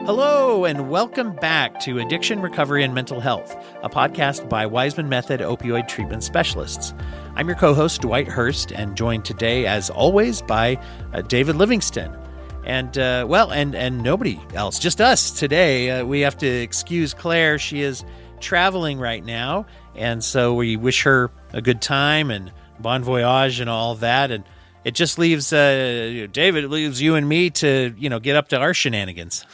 Hello, and welcome back to Addiction, Recovery, and Mental Health, a podcast by Waismann Method Opioid Treatment Specialists. I'm your co-host, Dwight Hurst, and joined today, as always, by David Livingston. And nobody else, just us today. We have to excuse Claire. She is traveling right now, and so we wish her a good time and bon voyage and all that. And it just leaves, David, it leaves you and me to, get up to our shenanigans.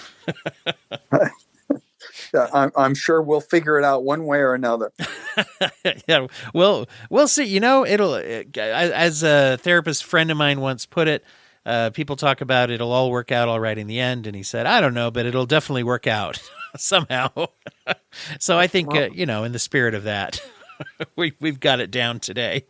I'm sure we'll figure it out one way or another. Yeah, we'll see. It'll, as a therapist friend of mine once put it, people talk about it'll all work out all right in the end. And he said, I don't know, but it'll definitely work out somehow. So I think, in the spirit of that, we've got it down today.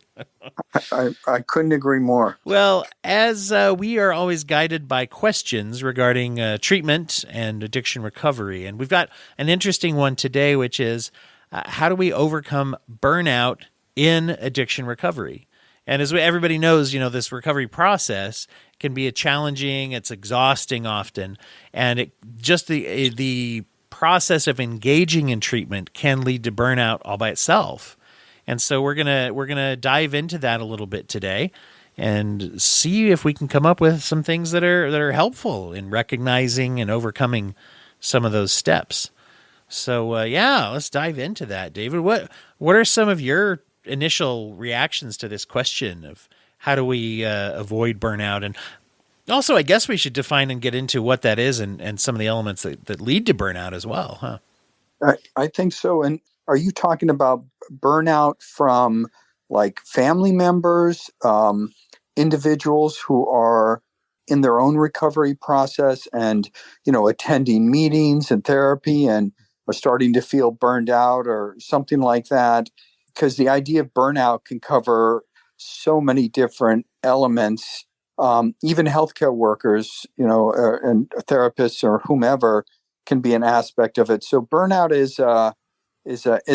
I couldn't agree more. Well, as we are always guided by questions regarding treatment and addiction recovery, and we've got an interesting one today, which is how do we overcome burnout in addiction recovery? And as everybody knows, this recovery process can be challenging, it's exhausting often, and the process of engaging in treatment can lead to burnout all by itself. And so we're gonna dive into that a little bit today and see if we can come up with some things that are helpful in recognizing and overcoming some of those steps. So let's dive into that, David. What are some of your initial reactions to this question of how do we avoid burnout? And also, I guess we should define and get into what that is and some of the elements that lead to burnout as well, huh? I think so. And are you talking about burnout from like family members, individuals who are in their own recovery process and, attending meetings and therapy and are starting to feel burned out or something like that? Because the idea of burnout can cover so many different elements. Even healthcare workers, and therapists or whomever can be an aspect of it. So burnout is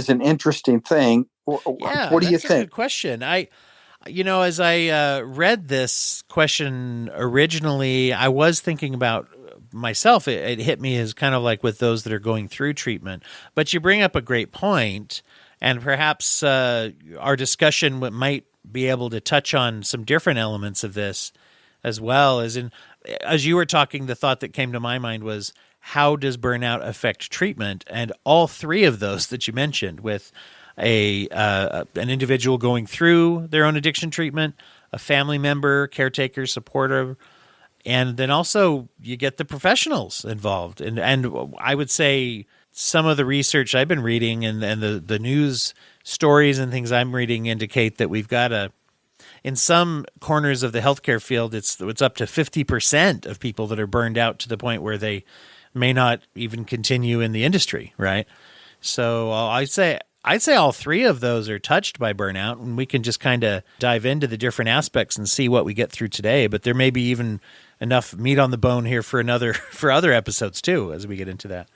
an interesting thing. Yeah, what do you think? That's a good question. As I read this question originally, I was thinking about myself. It hit me as kind of like with those that are going through treatment. But you bring up a great point, and perhaps our discussion might be able to touch on some different elements of this as well. As you were talking, the thought that came to my mind was, how does burnout affect treatment? And all three of those that you mentioned, with an individual going through their own addiction treatment, a family member, caretaker, supporter, and then also you get the professionals involved. And I would say some of the research I've been reading and the news stories and things I'm reading indicate that we've got in some corners of the healthcare field, it's up to 50% of people that are burned out to the point where they may not even continue in the industry, right? So I'd say all three of those are touched by burnout, and we can just kind of dive into the different aspects and see what we get through today. But there may be even enough meat on the bone here for other episodes too, as we get into that.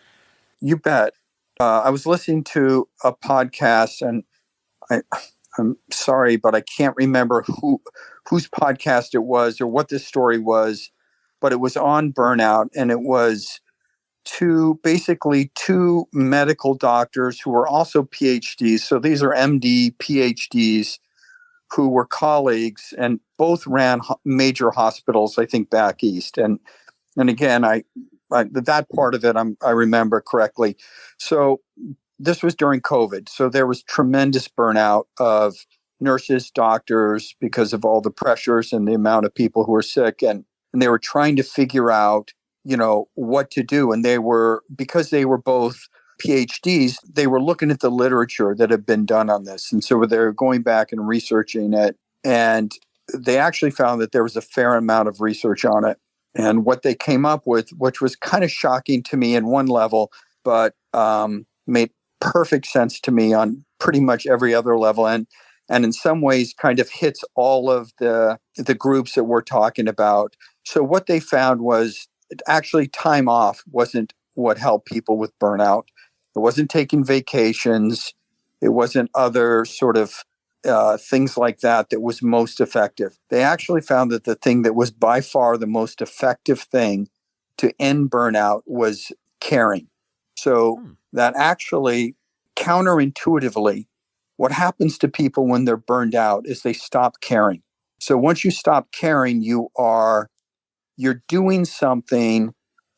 You bet. I was listening to a podcast, and I'm sorry, but I can't remember whose podcast it was or what this story was, but it was on burnout, and it was two medical doctors who were also PhDs. So these are MD, PhDs who were colleagues and both ran major hospitals, I think, back east. And again, I that part of it I remember correctly. So this was during COVID. So there was tremendous burnout of nurses, doctors, because of all the pressures and the amount of people who were sick. And they were trying to figure out, what to do. And because they were both PhDs, they were looking at the literature that had been done on this. And so they're going back and researching it. And they actually found that there was a fair amount of research on it. And what they came up with, which was kind of shocking to me in one level, but made perfect sense to me on pretty much every other level. And in some ways kind of hits all of the groups that we're talking about. So what they found was actually time off wasn't what helped people with burnout. It wasn't taking vacations. It wasn't other sort of things like that was most effective. They actually found that the thing that was by far the most effective thing to end burnout was caring. So that actually counterintuitively, what happens to people when they're burned out is they stop caring. So once you stop caring, you're doing something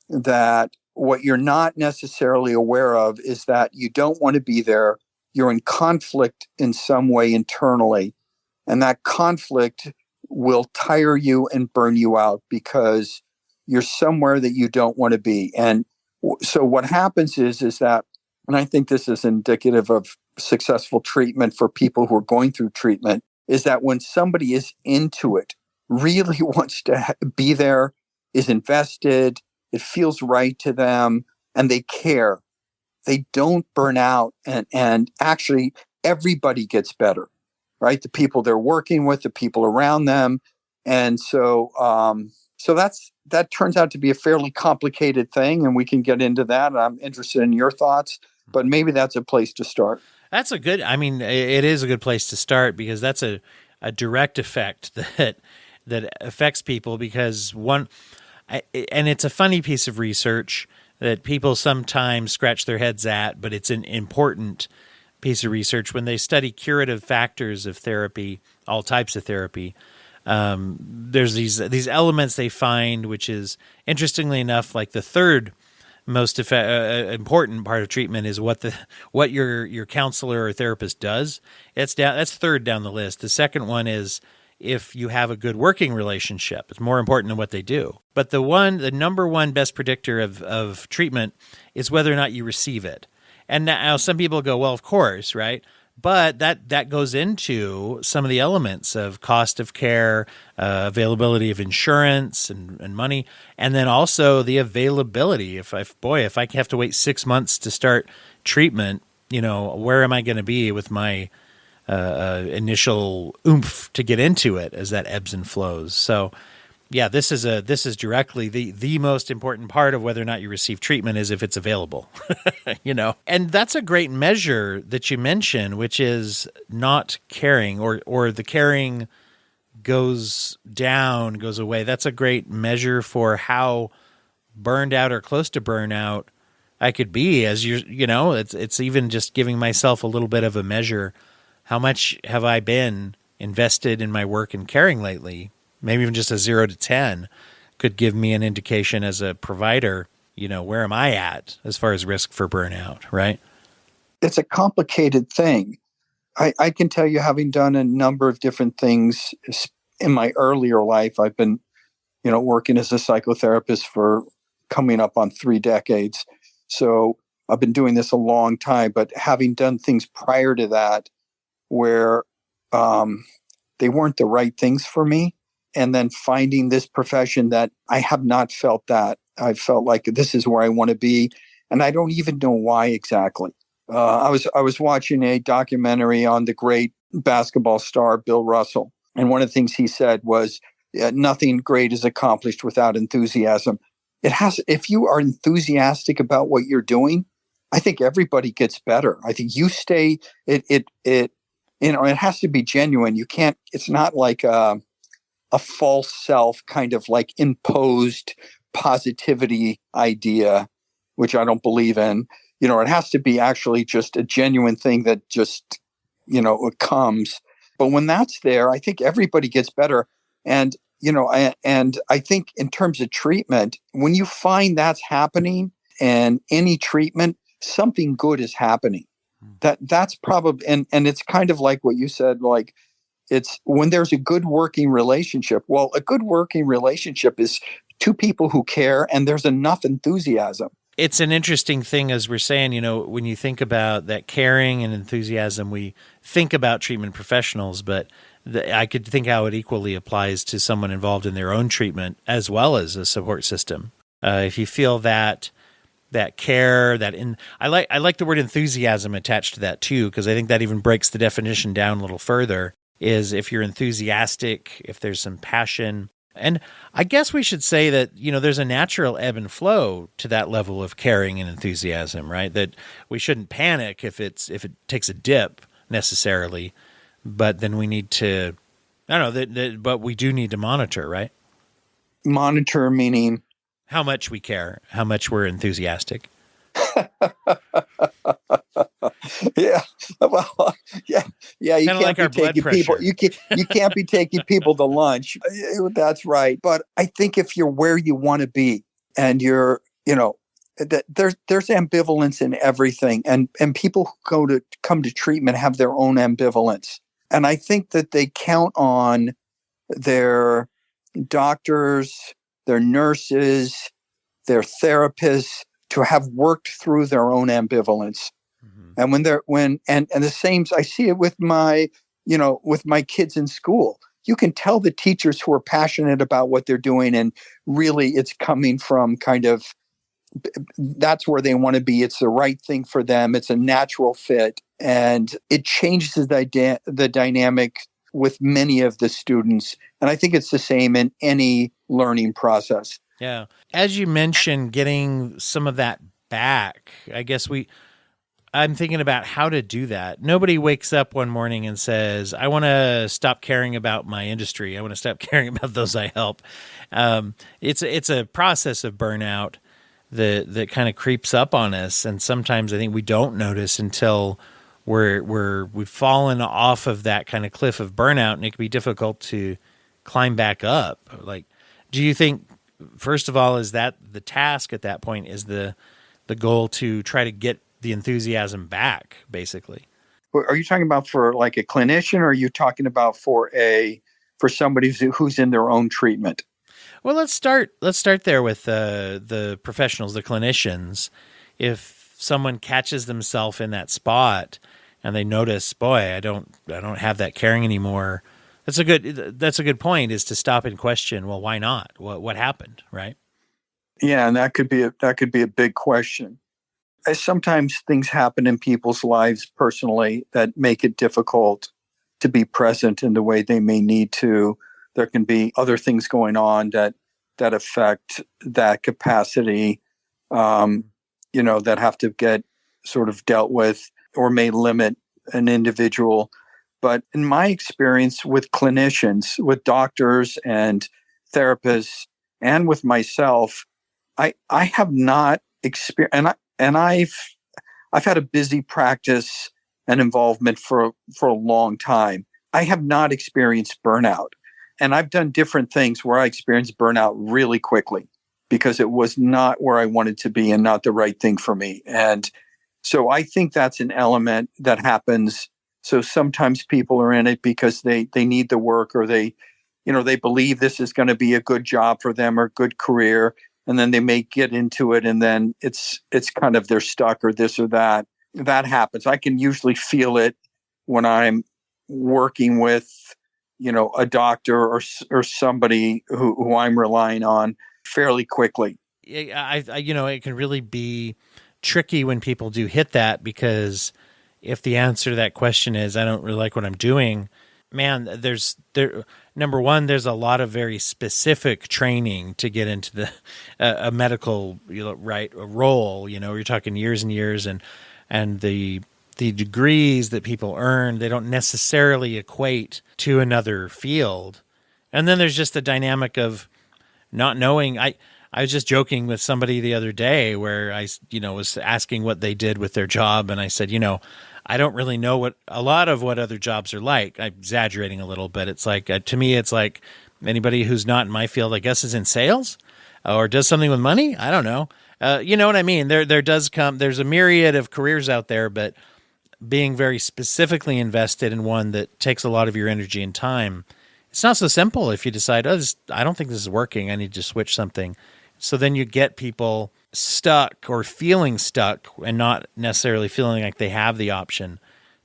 that what you're not necessarily aware of is that you don't want to be there. You're in conflict in some way internally. And that conflict will tire you and burn you out because you're somewhere that you don't want to be. And so what happens is that, and I think this is indicative of successful treatment for people who are going through treatment, is that when somebody is into it, really wants to be there, is invested, it feels right to them, and they care, they don't burn out. And actually, everybody gets better, right? The people they're working with, the people around them. And so that turns out to be a fairly complicated thing, and we can get into that. I'm interested in your thoughts, but maybe that's a place to start. That's it is a good place to start because that's a direct effect that affects people because and it's a funny piece of research that people sometimes scratch their heads at, but it's an important piece of research when they study curative factors of therapy, all types of therapy. There's these elements they find, which is interestingly enough, like the third most important part of treatment is what your counselor or therapist does. That's third down the list. The second one is if you have a good working relationship. It's more important than what they do. But the number one best predictor of treatment is whether or not you receive it. And now some people go, well, of course, right? But that goes into some of the elements of cost of care, availability of insurance and money, and then also the availability. If I have to wait 6 months to start treatment, where am I going to be with my initial oomph to get into it as that ebbs and flows? So, yeah, this is directly the most important part of whether or not you receive treatment is if it's available, And that's a great measure that you mentioned, which is not caring or the caring goes away. That's a great measure for how burned out or close to burnout I could be it's even just giving myself a little bit of a measure. How much have I been invested in my work and caring lately? Maybe even just a 0 to 10 could give me an indication as a provider, where am I at as far as risk for burnout, right? It's a complicated thing. I can tell you, having done a number of different things in my earlier life, I've been, working as a psychotherapist for coming up on 3 decades. So I've been doing this a long time, but having done things prior to that where they weren't the right things for me, and then finding this profession that I have not felt that. I felt like this is where I want to be, and I don't even know why exactly. I was watching a documentary on the great basketball star Bill Russell, and one of the things he said was, "Nothing great is accomplished without enthusiasm." If you are enthusiastic about what you're doing, I think everybody gets better. I think you stay. It has to be genuine. You can't. It's not like a false self kind of like imposed positivity idea, which I don't believe in. It has to be actually just a genuine thing that just, it comes. But when that's there, I think everybody gets better. And, I think in terms of treatment, when you find that's happening and any treatment, something good is happening. That's probably, and it's kind of like what you said, like, it's when there's a good working relationship. Well, a good working relationship is two people who care and there's enough enthusiasm. It's an interesting thing, as we're saying, when you think about that caring and enthusiasm, we think about treatment professionals, but I could think how it equally applies to someone involved in their own treatment as well as a support system. If you feel that care, I like the word enthusiasm attached to that too, because I think that even breaks the definition down a little further. Is if you're enthusiastic, if there's some passion. And I guess we should say that, there's a natural ebb and flow to that level of caring and enthusiasm, right? That we shouldn't panic if it takes a dip necessarily, but then we need to, but we do need to monitor, right? Monitor meaning? How much we care, how much we're enthusiastic. Yeah. Well, yeah. Yeah. You Kind of can't like be our blood taking people. pressure. You can't be taking people to lunch. That's right. But I think if you're where you want to be and you're, that there's ambivalence in everything, and people who come to treatment have their own ambivalence, and I think that they count on their doctors, their nurses, their therapists to have worked through their own ambivalence. Mhm. And and the same, I see it with with my kids in school. You can tell the teachers who are passionate about what they're doing, and really it's coming from kind of, that's where they want to be. It's the right thing for them. It's a natural fit, and it changes the dynamic with many of the students. And I think it's the same in any learning process. Yeah. As you mentioned, getting some of that back, I guess I'm thinking about how to do that. Nobody wakes up one morning and says, I want to stop caring about my industry. I want to stop caring about those I help. It's a process of burnout that kind of creeps up on us. And sometimes I think we don't notice until we've fallen off of that kind of cliff of burnout, and it can be difficult to climb back up. Like, do you think, first of all, is that the task at that point, is the goal to try to get the enthusiasm back, basically? Are you talking about for like a clinician, or are you talking about for somebody who's in their own treatment? Well, let's start there with the professionals, the clinicians. If someone catches themselves in that spot and they notice, boy, I don't have that caring anymore. That's a good point, is to stop and question, well, why not? What happened, right? Yeah, and that could be a big question. Sometimes things happen in people's lives personally that make it difficult to be present in the way they may need to. There can be other things going on that affect that capacity, that have to get sort of dealt with, or may limit an individual. But in my experience with clinicians, with doctors and therapists, and with myself, I have not experienced, and I've had a busy practice and involvement for a long time. I have not experienced burnout. And I've done different things where I experienced burnout really quickly because it was not where I wanted to be and not the right thing for me. And so I think that's an element that happens. So sometimes people are in it because they need the work, or they believe this is going to be a good job for them or good career. And then they may get into it, and then it's kind of they're stuck, or this or that. That happens. I can usually feel it when I'm working with, a doctor or somebody who I'm relying on fairly quickly. It can really be tricky when people do hit that, because if the answer to that question is, I don't really like what I'm doing, man, number one, there's a lot of very specific training to get into a medical, role. You're talking years and years, and the degrees that people earn, they don't necessarily equate to another field. And then there's just the dynamic of not knowing. I was just joking with somebody the other day where I, was asking what they did with their job. And I said, I don't really know a lot of what other jobs are like. I'm exaggerating a little bit. It's like, to me, it's like anybody who's not in my field, I guess, is in sales or does something with money. I don't know. You know what I mean? There's a myriad of careers out there, but being very specifically invested in one that takes a lot of your energy and time, it's not so simple if you decide, I don't think this is working, I need to switch something. So then you get people stuck or feeling stuck and not necessarily feeling like they have the option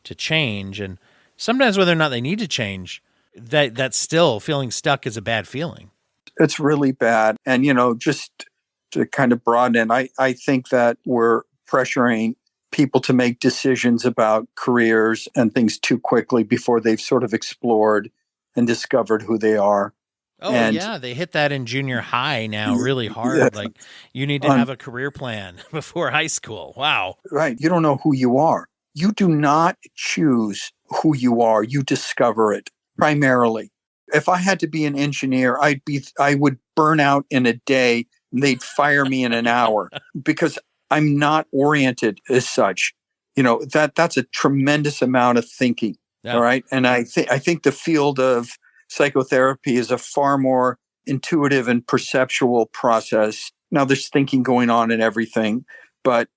to change. And sometimes whether or not they need to change, that's still, feeling stuck is a bad feeling. It's really bad. And, just to kind of broaden it, I think that we're pressuring people to make decisions about careers and things too quickly before they've sort of explored and discovered who they are. Oh, and yeah, they hit that in junior high now really hard. Yeah. Like, you need to have a career plan before high school. Wow. Right. You don't know who you are. You do not choose who you are. You discover it primarily. If I had to be an engineer, I would burn out in a day, and they'd fire me in an hour, because I'm not oriented as such. That's a tremendous amount of thinking. Yeah. All right. And I think the field of psychotherapy is a far more intuitive and perceptual process. Now there's thinking going on and everything, but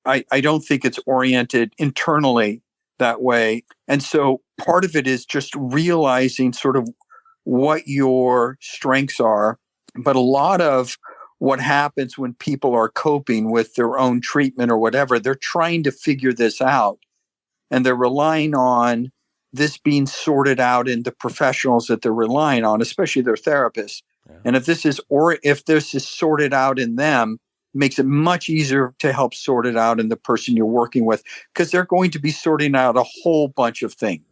I don't think it's oriented internally that way. And so part of it is just realizing sort of what your strengths are. But a lot of what happens when people are coping with their own treatment or whatever, they're trying to figure this out. And they're relying on this being sorted out in the professionals that they're relying on, especially their therapists. Yeah. And if this is sorted out in them, makes it much easier to help sort it out in the person you're working with, because they're going to be sorting out a whole bunch of things,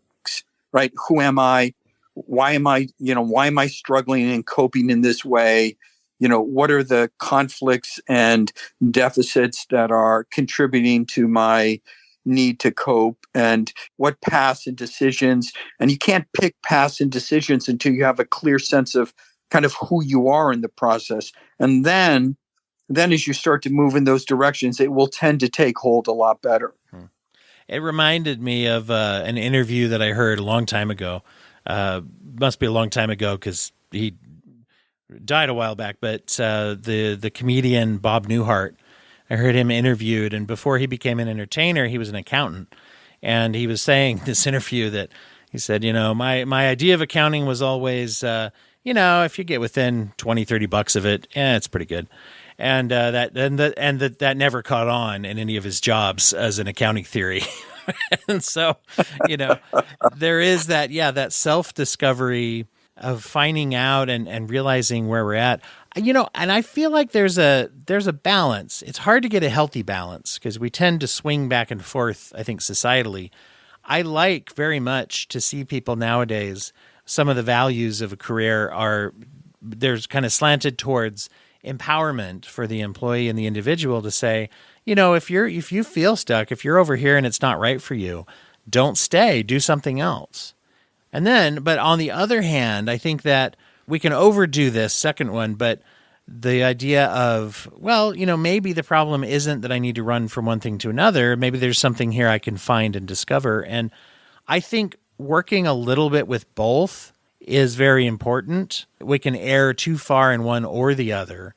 right? Who am I? Why am I struggling and coping in this way? What are the conflicts and deficits that are contributing to my need to cope, and what paths and decisions? And you can't pick paths and decisions until you have a clear sense of kind of who you are in the process. And then as you start to move in those directions, it will tend to take hold a lot better. It reminded me of an interview that I heard a long time ago. Must be a long time ago because he died a while back, but the comedian Bob Newhart, I heard him interviewed, and before he became an entertainer, he was an accountant. And he was saying in this interview that he said, my idea of accounting was always, if you get within $20-$30 of it, it's pretty good. And that never caught on in any of his jobs as an accounting theory. And so, there is that self-discovery of finding out and realizing where we're at. And I feel like there's a balance. It's hard to get a healthy balance because we tend to swing back and forth, I think, societally. I like very much to see people nowadays, some of the values of a career there's kind of slanted towards empowerment for the employee and the individual to say, if you feel stuck, if you're over here and it's not right for you, don't stay, do something else. And then, but on the other hand, I think that we can overdo this second one, but the idea of, maybe the problem isn't that I need to run from one thing to another. Maybe there's something here I can find and discover. And I think working a little bit with both is very important. We can err too far in one or the other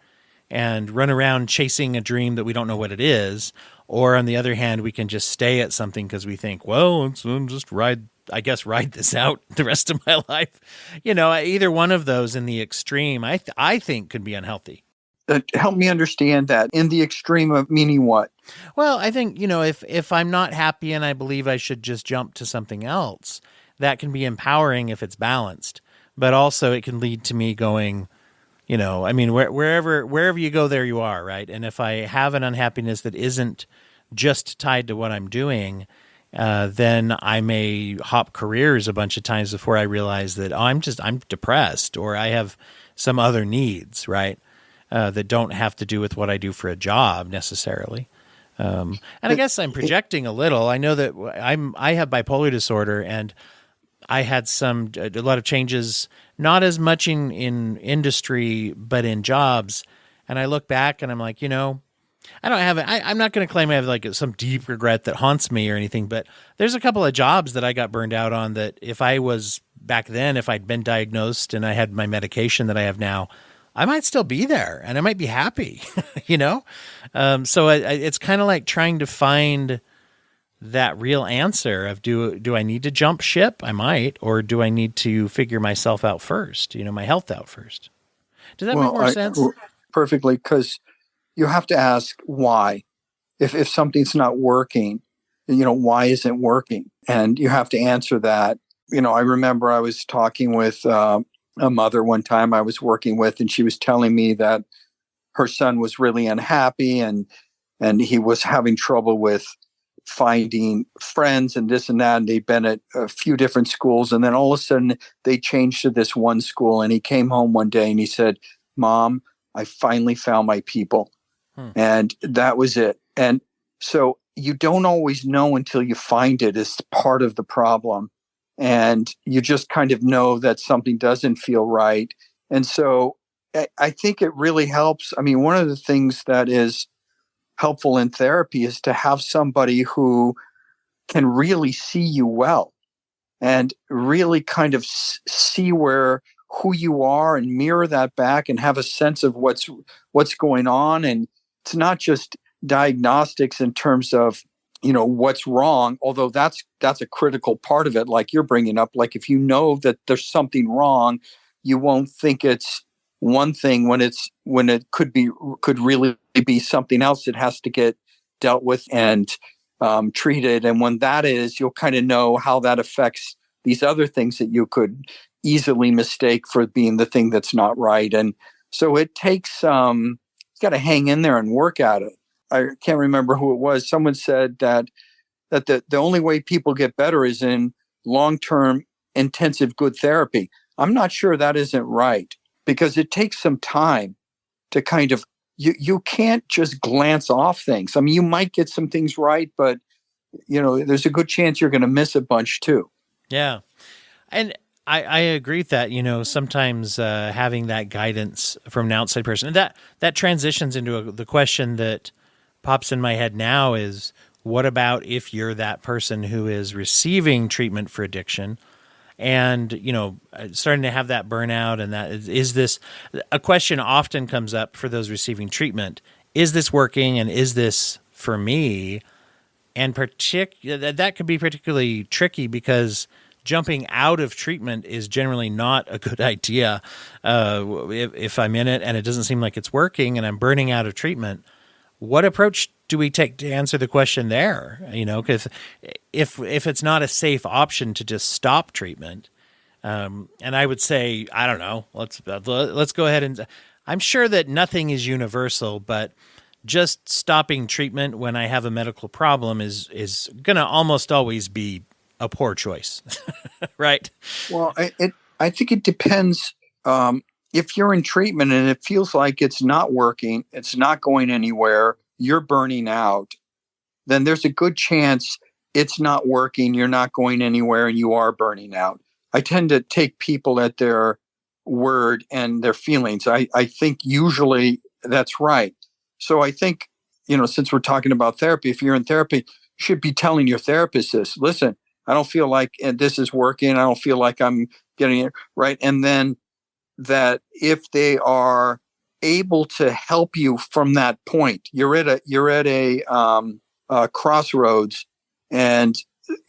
and run around chasing a dream that we don't know what it is. Or on the other hand, we can just stay at something because we think, well, just ride this out the rest of my life. Either one of those in the extreme, I think could be unhealthy. Help me understand that. In the extreme of meaning what? Well, I think, if I'm not happy and I believe I should just jump to something else, that can be empowering if it's balanced. But also it can lead to me going, wherever you go, there you are, right? And if I have an unhappiness that isn't just tied to what I'm doing, then I may hop careers a bunch of times before I realize that I'm depressed or I have some other needs, right? That don't have to do with what I do for a job necessarily. And I guess I'm projecting a little. I know that I have bipolar disorder, and I had a lot of changes, not as much in industry, but in jobs. And I look back and I'm like, I don't have it. I'm not going to claim I have like some deep regret that haunts me or anything, but there's a couple of jobs that I got burned out on that if I'd been diagnosed and I had my medication that I have now, I might still be there and I might be happy, So it's kind of like trying to find that real answer of do I need to jump ship? I might, or do I need to figure myself out first, my health out first? Does that make more sense? Perfectly, because you have to ask why. If something's not working, why isn't it working? And you have to answer that. I remember I was talking with a mother one time I was working with, and she was telling me that her son was really unhappy and he was having trouble with finding friends and this and that. And they'd been at a few different schools. And then all of a sudden they changed to this one school. And he came home one day and he said, "Mom, I finally found my people." And that was it. And so you don't always know until you find it as part of the problem. And you just kind of know that something doesn't feel right. And so I think it really helps. I mean, one of the things that is helpful in therapy is to have somebody who can really see you well and really kind of see who you are and mirror that back and have a sense of what's going on. And it's not just diagnostics in terms of, what's wrong, although that's a critical part of it. Like you're bringing up, like if you know that there's something wrong, you won't think it's one thing when it could really be something else that has to get dealt with and treated. And when that is, you'll kind of know how that affects these other things that you could easily mistake for being the thing that's not right. And so it takes, you got to hang in there and work at it. I can't remember who it was. Someone said that the only way people get better is in long-term intensive good therapy. I'm not sure that isn't right, because it takes some time to kind of, you can't just glance off things. I mean, you might get some things right, but there's a good chance you're going to miss a bunch too. Yeah. And I agree with that, sometimes having that guidance from an outside person, and that transitions into the question that pops in my head now is, what about if you're that person who is receiving treatment for addiction and, starting to have that burnout, and that is this, a question often comes up for those receiving treatment. Is this working, and is this for me? And that could be particularly tricky because jumping out of treatment is generally not a good idea. If I'm in it and it doesn't seem like it's working and I'm burning out of treatment, what approach do we take to answer the question there? Because if it's not a safe option to just stop treatment, and I would say, I don't know, let's go ahead and, I'm sure that nothing is universal, but just stopping treatment when I have a medical problem is going to almost always be a poor choice, right? Well, I think it depends. If you're in treatment and it feels like it's not working, it's not going anywhere, you're burning out, then there's a good chance it's not working, you're not going anywhere, and you are burning out. I tend to take people at their word and their feelings. I think usually that's right. So I think, since we're talking about therapy, if you're in therapy, you should be telling your therapist this. Listen, I don't feel like this is working. I don't feel like I'm getting it right. And then that if they are able to help you from that point, you're at a crossroads, and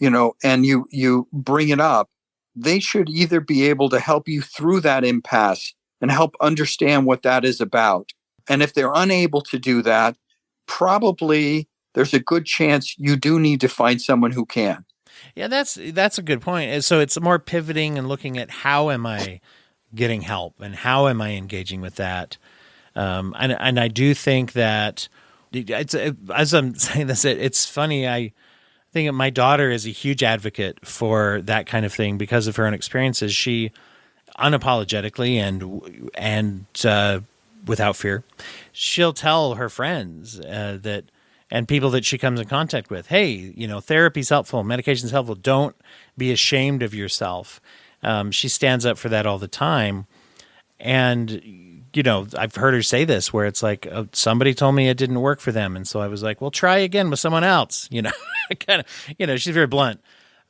you bring it up, they should either be able to help you through that impasse and help understand what that is about. And if they're unable to do that, probably there's a good chance you do need to find someone who can. Yeah, that's a good point. So it's more pivoting and looking at how am I getting help and how am I engaging with that. And I do think that as I'm saying this, it's funny. I think my daughter is a huge advocate for that kind of thing because of her own experiences. She unapologetically and without fear, she'll tell her friends that, and people that she comes in contact with, hey, therapy's helpful, medication's helpful. Don't be ashamed of yourself. She stands up for that all the time. And, I've heard her say this where it's like, somebody told me it didn't work for them. And so I was like, well, try again with someone else, kind of, she's very blunt,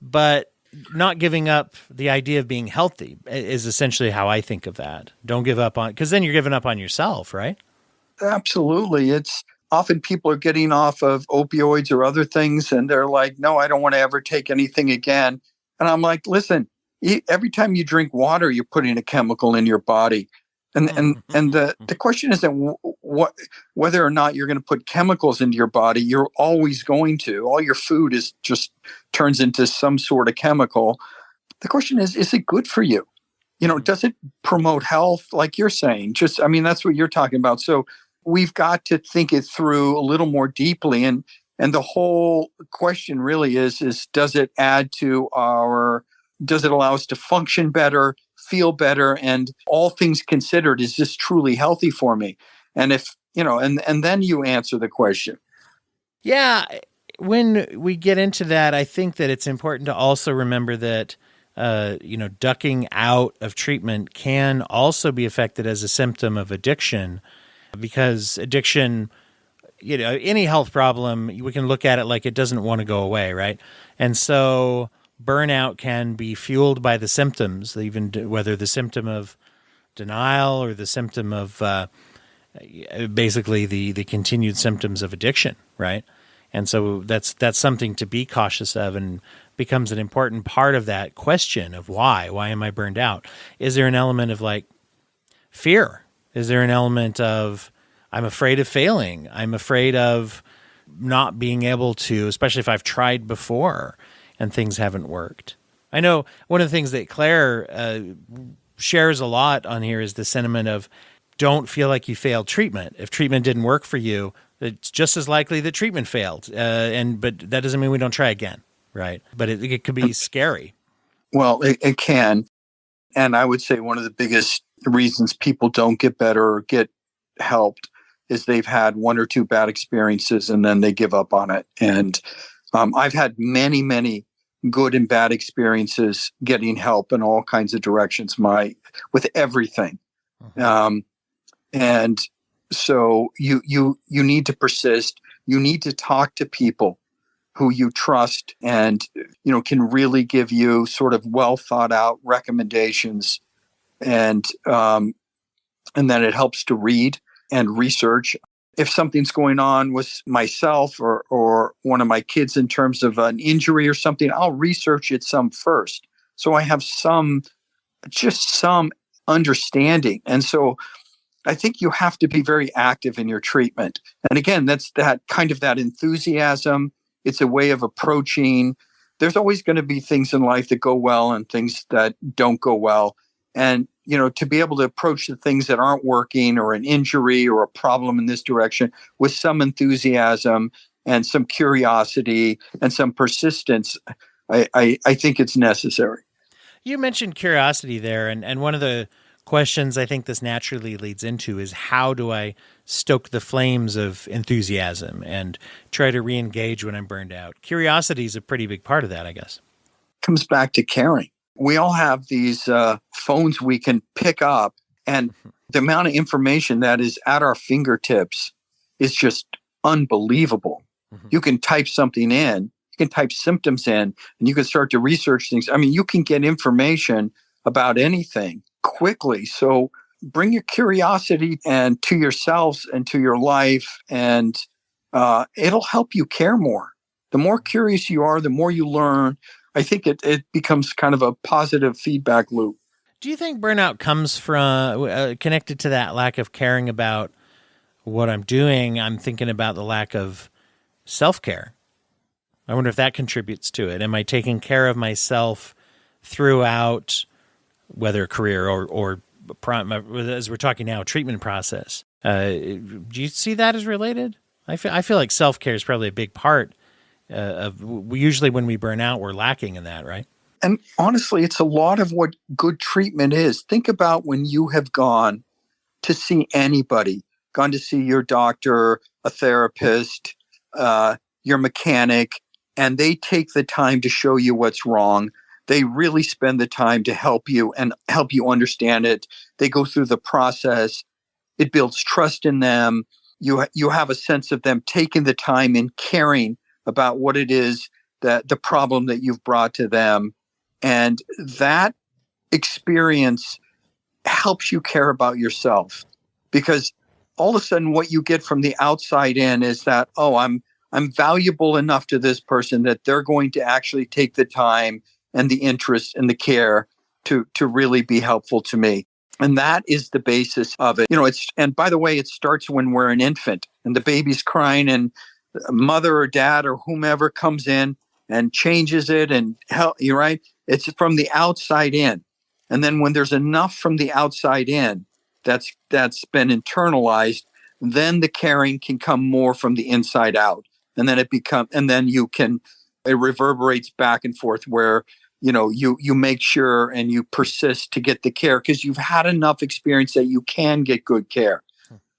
but not giving up the idea of being healthy is essentially how I think of that. Don't give up because then you're giving up on yourself, right? Absolutely. It's often people are getting off of opioids or other things and they're like, no, I don't want to ever take anything again. And I'm like, listen, every time you drink water, you're putting a chemical in your body. And the question isn't whether or not you're going to put chemicals into your body. You're always going to. All your food is just turns into some sort of chemical. The question is it good for you? Does it promote health? Like you're saying, that's what you're talking about. So we've got to think it through a little more deeply. And the whole question really is does it allow us to function better, feel better, and all things considered, is this truly healthy for me? And if, and then you answer the question. Yeah. When we get into that, I think that it's important to also remember that, ducking out of treatment can also be affected as a symptom of addiction, because addiction any health problem, we can look at it like it doesn't want to go away, right? And so burnout can be fueled by the symptoms, even whether the symptom of denial or the symptom of basically the continued symptoms of addiction, right? And so that's something to be cautious of, and becomes an important part of that question of why am I burned out? Is there an element of like fear? Is there an element of I'm afraid of failing? I'm afraid of not being able to, especially if I've tried before and things haven't worked. I know one of the things that Claire shares a lot on here is the sentiment of don't feel like you failed treatment. If treatment didn't work for you, it's just as likely that treatment failed. But that doesn't mean we don't try again, right? But it could be scary. Well, it can. And I would say one of the biggest reasons people don't get better or get helped is they've had one or two bad experiences and then they give up on it. And I've had many, many good and bad experiences getting help in all kinds of directions, with everything. Mm-hmm. And so you need to persist. You need to talk to people who you trust and, can really give you sort of well thought out recommendations. And then it helps to read and research. If something's going on with myself or one of my kids in terms of an injury or something, I'll research it some first. So I have some understanding. And so I think you have to be very active in your treatment. And again, that's that kind of that enthusiasm. It's a way of approaching. There's always going to be things in life that go well and things that don't go well. And, to be able to approach the things that aren't working or an injury or a problem in this direction with some enthusiasm and some curiosity and some persistence, I think it's necessary. You mentioned curiosity there. And one of the questions I think this naturally leads into is how do I stoke the flames of enthusiasm and try to re-engage when I'm burned out? Curiosity is a pretty big part of that, I guess. Comes back to caring. We all have these phones we can pick up, and the amount of information that is at our fingertips is just unbelievable. Mm-hmm. You can type something in, you can type symptoms in, and you can start to research things. I mean, you can get information about anything quickly. So bring your curiosity and to yourselves and to your life, and it'll help you care more. The more curious you are, the more you learn. I think it becomes kind of a positive feedback loop. Do you think burnout comes from connected to that lack of caring about what I'm doing? I'm thinking about the lack of self-care. I wonder if that contributes to it. Am I taking care of myself throughout, whether career or as we're talking now, treatment process? Do you see that as related? I feel like self-care is probably a big part usually when we burn out, we're lacking in that, right? And honestly, it's a lot of what good treatment is. Think about when you have gone to see anybody, gone to see your doctor, a therapist, your mechanic, and they take the time to show you what's wrong. They really spend the time to help you and help you understand it. They go through the process. It builds trust in them. You have a sense of them taking the time and caring about what it is that the problem that you've brought to them. And that experience helps you care about yourself, because all of a sudden what you get from the outside in is that, oh, I'm valuable enough to this person that they're going to actually take the time and the interest and the care to really be helpful to me. And that is the basis of it. And by the way, it starts when we're an infant and the baby's crying and mother or dad or whomever comes in and changes it and help you, right? It's from the outside in. And then when there's enough from the outside in that's been internalized, then the caring can come more from the inside out. And then it reverberates back and forth where, you make sure and you persist to get the care because you've had enough experience that you can get good care.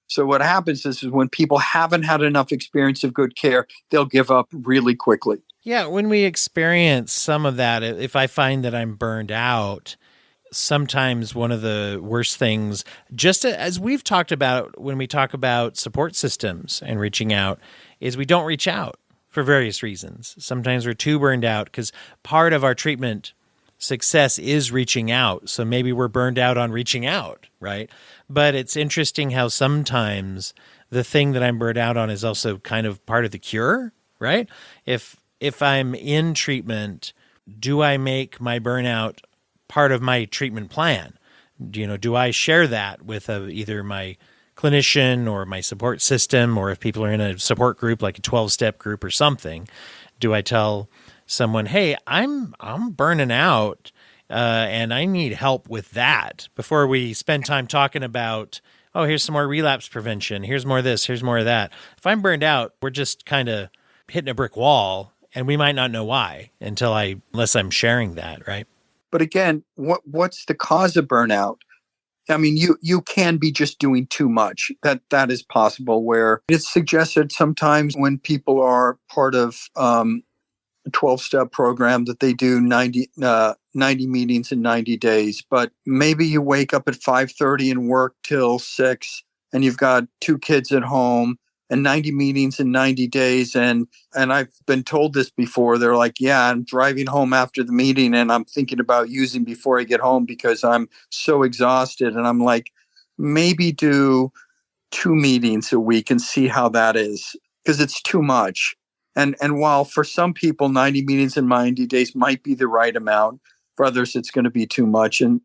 So what happens is when people haven't had enough experience of good care, they'll give up really quickly. Yeah, when we experience some of that, if I find that I'm burned out, sometimes one of the worst things, just as we've talked about when we talk about support systems and reaching out, is we don't reach out for various reasons. Sometimes we're too burned out because part of our treatment success is reaching out. So maybe we're burned out on reaching out, right? But it's interesting how sometimes the thing that I'm burned out on is also kind of part of the cure, right? If I'm in treatment, do I make my burnout part of my treatment plan? Do I share that with either my clinician or my support system, or if people are in a support group like a 12-step group or something, do I tell someone, hey, I'm burning out and I need help with that, before we spend time talking about, oh, here's some more relapse prevention, here's more of this, here's more of that. If I'm burned out, we're just kind of hitting a brick wall, and we might not know why unless I'm sharing that, right? But again, what's the cause of burnout? I mean, you can be just doing too much. That is possible, where it's suggested sometimes when people are part of a 12-step program that they do 90 meetings in 90 days. But maybe you wake up at 5:30 and work till 6, and you've got 2 kids at home, and 90 meetings in 90 days. And I've been told this before. They're like, yeah, I'm driving home after the meeting and I'm thinking about using before I get home because I'm so exhausted. And I'm like, maybe do 2 meetings a week and see how that is, because it's too much. And while for some people, 90 meetings in 90 days might be the right amount, for others, it's going to be too much. And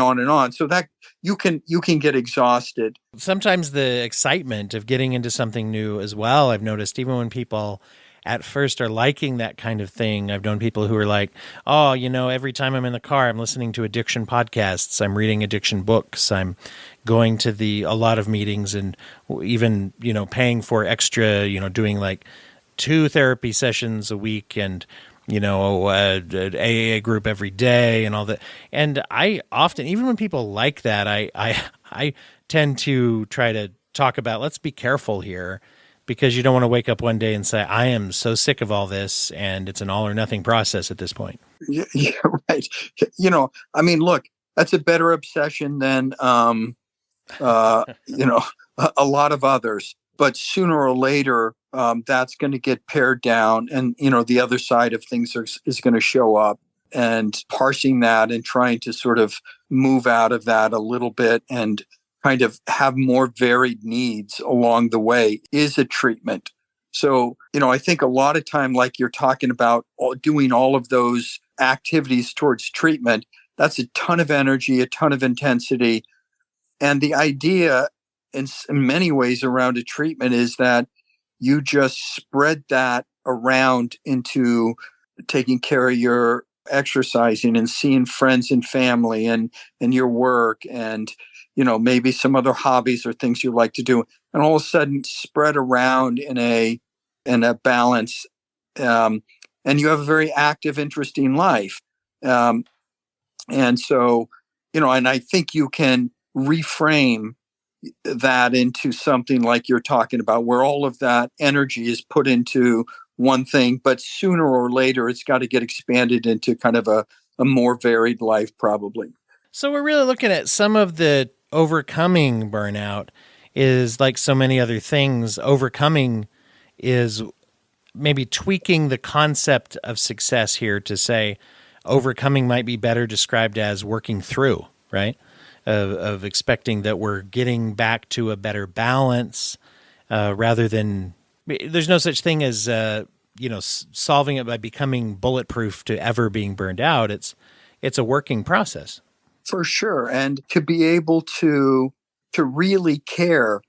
on and on. So that you can get exhausted. Sometimes the excitement of getting into something new as well, I've noticed, even when people at first are liking that kind of thing. I've known people who are like, oh, every time I'm in the car, I'm listening to addiction podcasts, I'm reading addiction books, I'm going to a lot of meetings, and even, paying for extra, doing like 2 therapy sessions a week, and an AA group every day and all that. And I often, even when people like that, I tend to try to talk about, let's be careful here, because you don't want to wake up one day and say, I am so sick of all this, and it's an all or nothing process at this point. Yeah, right. I mean, look, that's a better obsession than, a lot of others. But sooner or later, that's going to get pared down, and the other side of things is going to show up. And parsing that and trying to sort of move out of that a little bit and kind of have more varied needs along the way is a treatment. So, I think a lot of time, like you're talking about, doing all of those activities towards treatment, that's a ton of energy, a ton of intensity. And the idea in many ways around a treatment is that you just spread that around into taking care of your exercising and seeing friends and family and your work and, maybe some other hobbies or things you like to do. And all of a sudden spread around in a balance. And you have a very active, interesting life. And so, and I think you can reframe that into something like you're talking about, where all of that energy is put into one thing, but sooner or later, it's got to get expanded into kind of a more varied life, probably. So we're really looking at some of the overcoming burnout is like so many other things. Overcoming is maybe tweaking the concept of success here to say overcoming might be better described as working through, right? Of expecting that we're getting back to a better balance rather than, there's no such thing as, solving it by becoming bulletproof to ever being burned out. It's a working process. For sure. And to be able to really care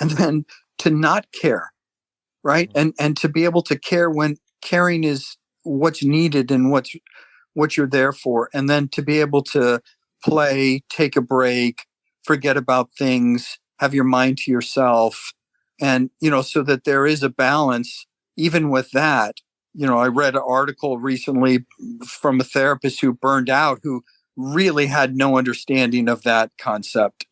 and then to not care, right? And to be able to care when caring is what's needed and what you're there for. And then to be able to play, take a break, forget about things, have your mind to yourself. And, so that there is a balance, even with that. I read an article recently from a therapist who burned out, who really had no understanding of that concept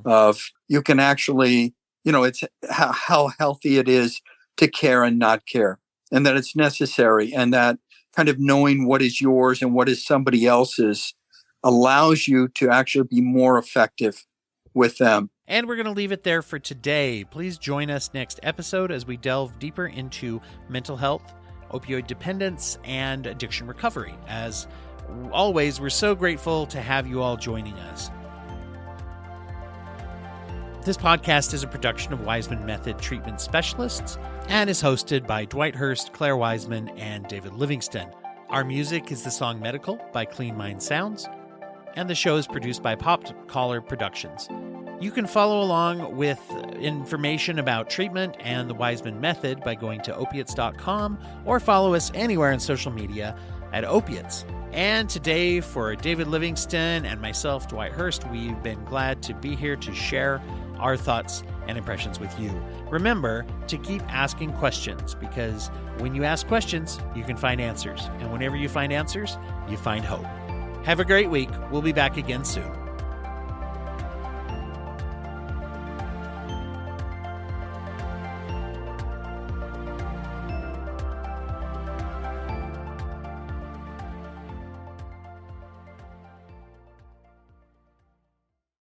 of you can actually, it's how healthy it is to care and not care, and that it's necessary, and that kind of knowing what is yours and what is somebody else's allows you to actually be more effective with them. And we're going to leave it there for today. Please join us next episode as we delve deeper into mental health, opioid dependence, and addiction recovery. As always, we're so grateful to have you all joining us. This podcast is a production of Waismann Method Treatment Specialists and is hosted by Dwight Hurst, Claire Waismann, and David Livingston. Our music is the song Medical by Clean Mind Sounds, and the show is produced by Popped Collar Productions. You can follow along with information about treatment and the Waismann Method by going to opiates.com or follow us anywhere on social media at Opiates. And today, for David Livingston and myself, Dwight Hurst, we've been glad to be here to share our thoughts and impressions with you. Remember to keep asking questions, because when you ask questions, you can find answers. And whenever you find answers, you find hope. Have a great week. We'll be back again soon.